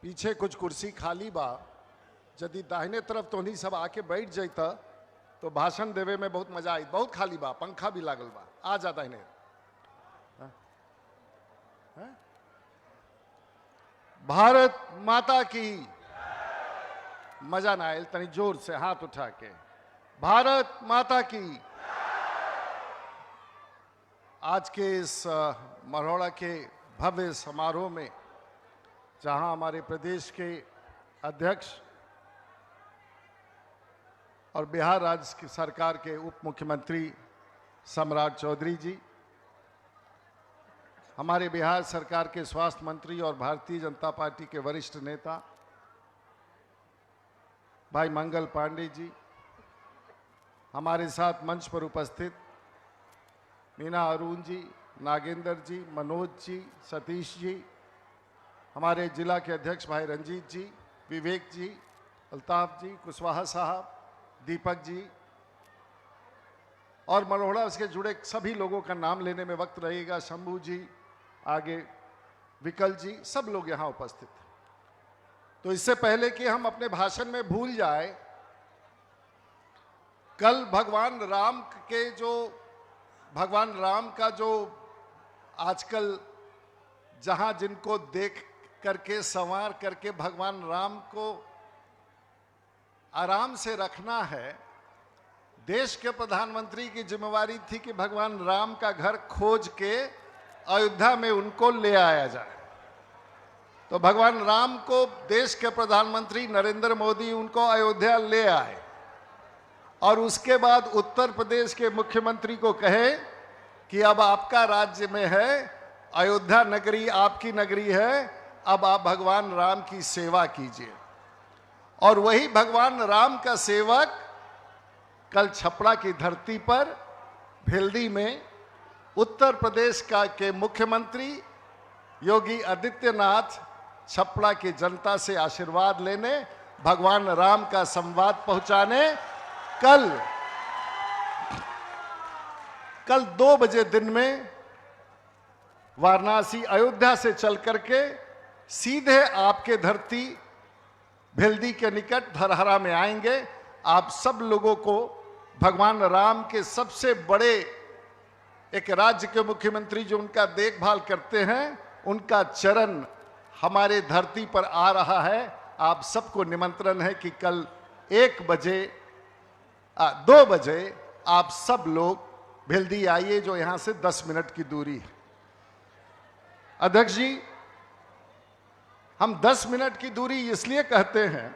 पीछे कुछ कुर्सी खाली बा, यदि दाहिने तरफ तो नहीं सब आके बैठ जाता तो भाषण देवे में बहुत मजा आई। बहुत खाली बा, पंखा भी लागल बा, आ जा दाहिने। भारत माता की। मजा ना आयल, तनी जोर से हाथ उठा के, भारत माता की। आज के इस मरौड़ा के भव्य समारोह में जहां हमारे प्रदेश के अध्यक्ष और बिहार राज्य की सरकार के उप मुख्यमंत्री सम्राट चौधरी जी, हमारे बिहार सरकार के स्वास्थ्य मंत्री और भारतीय जनता पार्टी के वरिष्ठ नेता भाई मंगल पांडे जी, हमारे साथ मंच पर उपस्थित मीना अरुण जी, नागेंद्र जी, मनोज जी, सतीश जी, हमारे जिला के अध्यक्ष भाई रंजीत जी, विवेक जी, अल्ताफ जी, कुशवाहा साहब, दीपक जी और मरौड़ा उसके जुड़े सभी लोगों का नाम लेने में वक्त रहेगा, शंभू जी, आगे विकल जी, सब लोग यहाँ उपस्थित। तो इससे पहले कि हम अपने भाषण में भूल जाए, कल भगवान राम का जो आजकल जहां जिनको देख करके संवार करके भगवान राम को आराम से रखना है, देश के प्रधानमंत्री की जिम्मेवारी थी कि भगवान राम का घर खोज के अयोध्या में उनको ले आया जाए। तो भगवान राम को देश के प्रधानमंत्री नरेंद्र मोदी उनको अयोध्या ले आए और उसके बाद उत्तर प्रदेश के मुख्यमंत्री को कहे कि अब आपका राज्य में है, अयोध्या नगरी आपकी नगरी है, अब आप भगवान राम की सेवा कीजिए। और वही भगवान राम का सेवक कल छपरा की धरती पर भेल्दी में उत्तर प्रदेश के मुख्यमंत्री योगी आदित्यनाथ छपरा की जनता से आशीर्वाद लेने, भगवान राम का संवाद पहुंचाने कल 2 बजे दिन में वाराणसी अयोध्या से चल करके सीधे आपके धरती भेल्दी के निकट धरहरा में आएंगे। आप सब लोगों को भगवान राम के सबसे बड़े एक राज्य के मुख्यमंत्री जो उनका देखभाल करते हैं, उनका चरण हमारे धरती पर आ रहा है। आप सबको निमंत्रण है कि कल 2 बजे आप सब लोग भेल्दी आइए, जो यहां से 10 मिनट की दूरी है। अध्यक्ष जी, हम 10 मिनट की दूरी इसलिए कहते हैं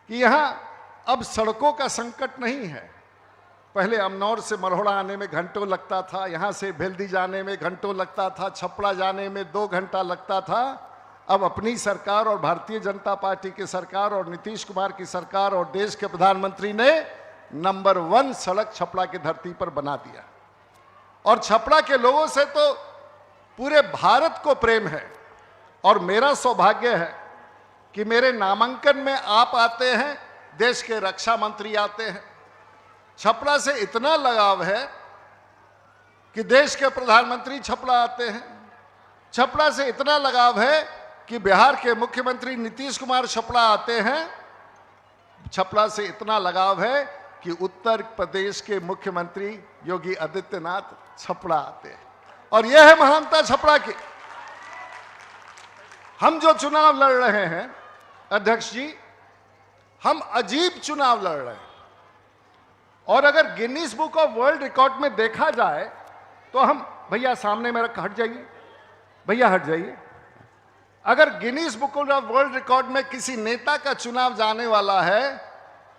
कि यहां अब सड़कों का संकट नहीं है। पहले अमनौर से मरौड़ा आने में घंटों लगता था, यहां से भेल्दी जाने में घंटों लगता था, छपरा जाने में 2 घंटा लगता था। अब अपनी सरकार और भारतीय जनता पार्टी की सरकार और नीतीश कुमार की सरकार और देश के प्रधानमंत्री ने नंबर 1 सड़क छपरा की धरती पर बना दिया। और छपरा के लोगों से तो पूरे भारत को प्रेम है। और मेरा सौभाग्य है कि मेरे नामांकन में आप आते हैं, देश के रक्षा मंत्री आते हैं। छपरा से इतना लगाव है कि देश के प्रधानमंत्री छपरा आते हैं। छपरा से इतना लगाव है कि बिहार के मुख्यमंत्री नीतीश कुमार छपरा आते हैं। छपरा से इतना लगाव है कि उत्तर प्रदेश के मुख्यमंत्री योगी आदित्यनाथ छपरा आते हैं। और यह है महानता छपरा की। हम जो चुनाव लड़ रहे हैं अध्यक्ष जी, हम अजीब चुनाव लड़ रहे हैं। और अगर Guinness book of world record में देखा जाए तो हम, भैया सामने मेरा हट जाइए, भैया हट जाइए। अगर Guinness book of world record में किसी नेता का चुनाव जाने वाला है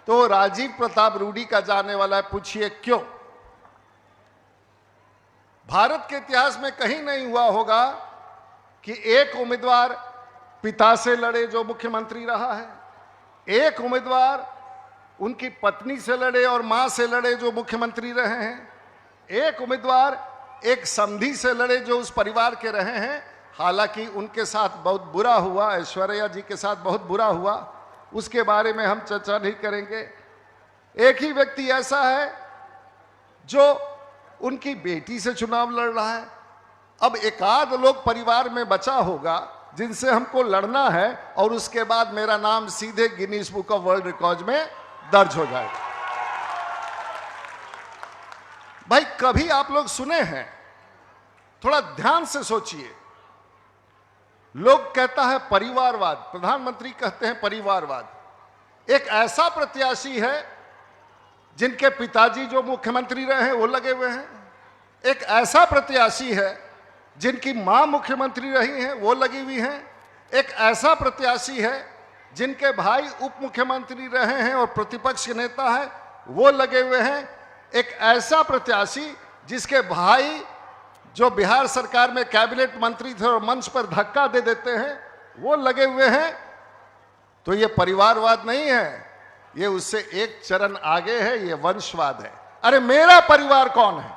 तो राजीव प्रताप रूडी का जाने वाला है। पूछिए क्यों? भारत के इतिहास में कहीं नहीं हुआ होगा कि एक उम्मीदवार पिता से लड़े जो मुख्यमंत्री रहा है, एक उम्मीदवार उनकी पत्नी से लड़े और मां से लड़े जो मुख्यमंत्री रहे हैं, एक उम्मीदवार एक समधी से लड़े जो उस परिवार के रहे हैं। हालांकि उनके साथ बहुत बुरा हुआ, ऐश्वर्या जी के साथ बहुत बुरा हुआ, उसके बारे में हम चर्चा नहीं करेंगे। एक ही व्यक्ति ऐसा है जो उनकी बेटी से चुनाव लड़ रहा है। अब एकाध लोग परिवार में बचा होगा जिनसे हमको लड़ना है, और उसके बाद मेरा नाम सीधे Guinness book of world record में दर्ज हो जाएगा। भाई कभी आप लोग सुने हैं, थोड़ा ध्यान से सोचिए, लोग कहता है परिवारवाद, प्रधानमंत्री कहते हैं परिवारवाद। एक ऐसा प्रत्याशी है जिनके पिताजी जो मुख्यमंत्री रहे हैं वो लगे हुए हैं, एक ऐसा प्रत्याशी है जिनकी मां मुख्यमंत्री रही हैं वो लगी हुई हैं, एक ऐसा प्रत्याशी है जिनके भाई उप मुख्यमंत्री रहे हैं और प्रतिपक्ष के नेता है वो लगे हुए हैं, एक ऐसा प्रत्याशी जिसके भाई जो बिहार सरकार में कैबिनेट मंत्री थे और मंच पर धक्का दे देते हैं वो लगे हुए हैं। तो ये परिवारवाद नहीं है, ये उससे एक चरण आगे है, ये वंशवाद है। अरे मेरा परिवार कौन है?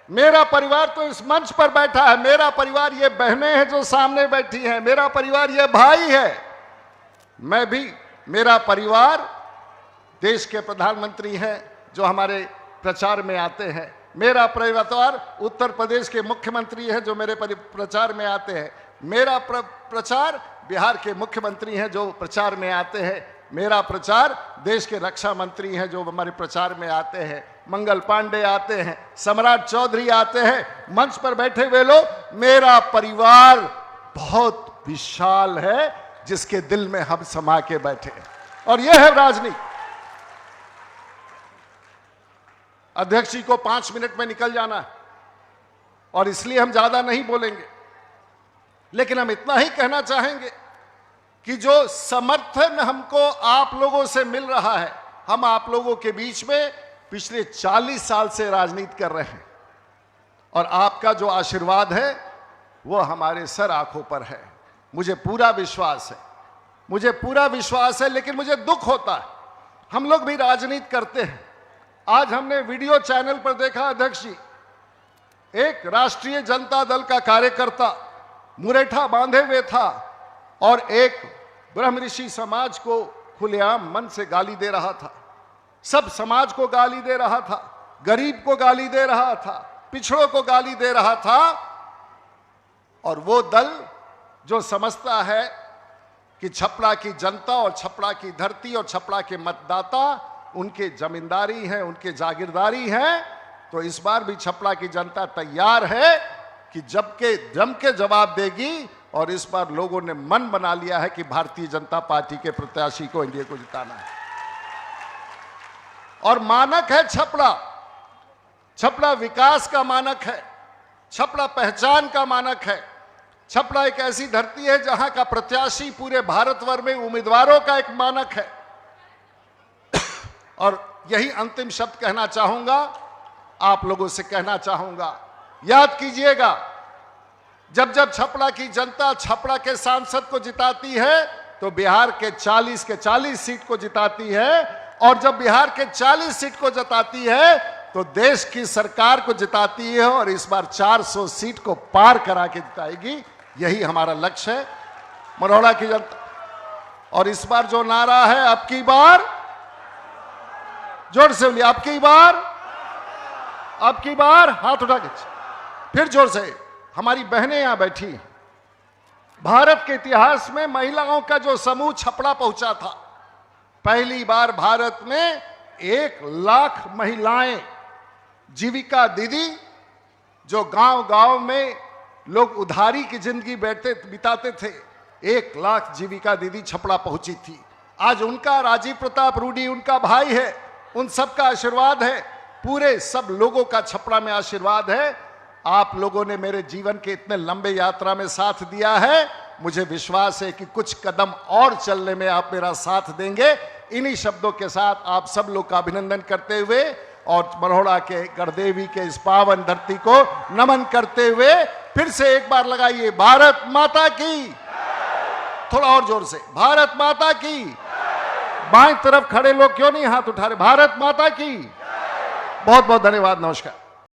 मेरा परिवार तो इस मंच पर बैठा है, मेरा परिवार ये बहनें हैं जो सामने बैठी हैं, मेरा परिवार ये भाई है, मैं भी, मेरा परिवार देश के प्रधानमंत्री हैं जो हमारे प्रचार में आते हैं, मेरा परिवार उत्तर प्रदेश के मुख्यमंत्री हैं जो मेरे प्रचार में आते हैं, मेरा प्रचार बिहार के मुख्यमंत्री हैं जो प्रचार में आते हैं, मेरा प्रचार देश के रक्षा मंत्री हैं जो हमारे प्रचार में आते हैं, मंगल पांडे आते हैं, सम्राट चौधरी आते हैं, मंच पर बैठे हुए लोग। मेरा परिवार बहुत विशाल है जिसके दिल में हम समा के बैठे हैं, और यह है राजनीति। अध्यक्ष जी को 5 मिनट में निकल जाना है और इसलिए हम ज्यादा नहीं बोलेंगे, लेकिन हम इतना ही कहना चाहेंगे कि जो समर्थन हमको आप लोगों से मिल रहा है, हम आप लोगों के बीच में पिछले 40 साल से राजनीति कर रहे हैं, और आपका जो आशीर्वाद है वो हमारे सर आंखों पर है। मुझे पूरा विश्वास है, मुझे पूरा विश्वास है, लेकिन मुझे दुख होता है। हम लोग भी राजनीति करते हैं। आज हमने वीडियो चैनल पर देखा अध्यक्ष जी, एक राष्ट्रीय जनता दल का कार्यकर्ता मुरेठा बांधे हुए था और एक ब्रह्म ऋषि समाज को खुलेआम मन से गाली दे रहा था, सब समाज को गाली दे रहा था, गरीब को गाली दे रहा था, पिछड़ों को गाली दे रहा था। और वो दल जो समझता है कि छपरा की जनता और छपरा की धरती और छपरा के मतदाता उनके जमींदारी हैं, उनके जागीरदारी हैं, तो इस बार भी छपरा की जनता तैयार है कि जम के जवाब देगी। और इस बार लोगों ने मन बना लिया है कि भारतीय जनता पार्टी के प्रत्याशी को एनडीए को जिताना है, और मानक है छपरा। छपरा विकास का मानक है, छपरा पहचान का मानक है। छपरा एक ऐसी धरती है जहां का प्रत्याशी पूरे भारतवर्ष में उम्मीदवारों का एक मानक है। और यही अंतिम शब्द कहना चाहूंगा, आप लोगों से कहना चाहूंगा, याद कीजिएगा, जब जब छपरा की जनता छपरा के सांसद को जिताती है तो बिहार के 40 सीट को जिताती है, और जब बिहार के 40 सीट को जिताती है तो देश की सरकार को जिताती है, और इस बार 400 सीट को पार करा के जिताएगी। यही हमारा लक्ष्य है मरोड़ा की जनता। और इस बार जो नारा है, अब की बार, जोर से बोलिए, अब की बार, हाथ उठा के फिर जोर से। हमारी बहनें यहां बैठी हैं। भारत के इतिहास में महिलाओं का जो समूह छपरा पहुंचा था, पहली बार भारत में 1 लाख महिलाएं, जीविका दीदी, जो गांव-गांव में लोग उधारी की जिंदगी बिताते थे, 1 लाख जीविका दीदी छपरा पहुंची थी। आज उनका, राजीव प्रताप रूडी उनका भाई है, उन सबका आशीर्वाद है, पूरे सब लोगों का छपरा में आशीर्वाद है। आप लोगों ने मेरे जीवन के इतने लंबे यात्रा में साथ दिया है, मुझे विश्वास है कि कुछ कदम और चलने में आप मेरा साथ देंगे। इन्हीं शब्दों के साथ आप सब लोग का अभिनंदन करते हुए और मरोड़ा के गढ़देवी के इस पावन धरती को नमन करते हुए फिर से एक बार लगाइए, भारत माता की, थोड़ा और जोर से, भारत माता की। बाएं तरफ खड़े लोग क्यों नहीं हाथ उठा रहे? भारत माता की। बहुत बहुत धन्यवाद, नमस्कार।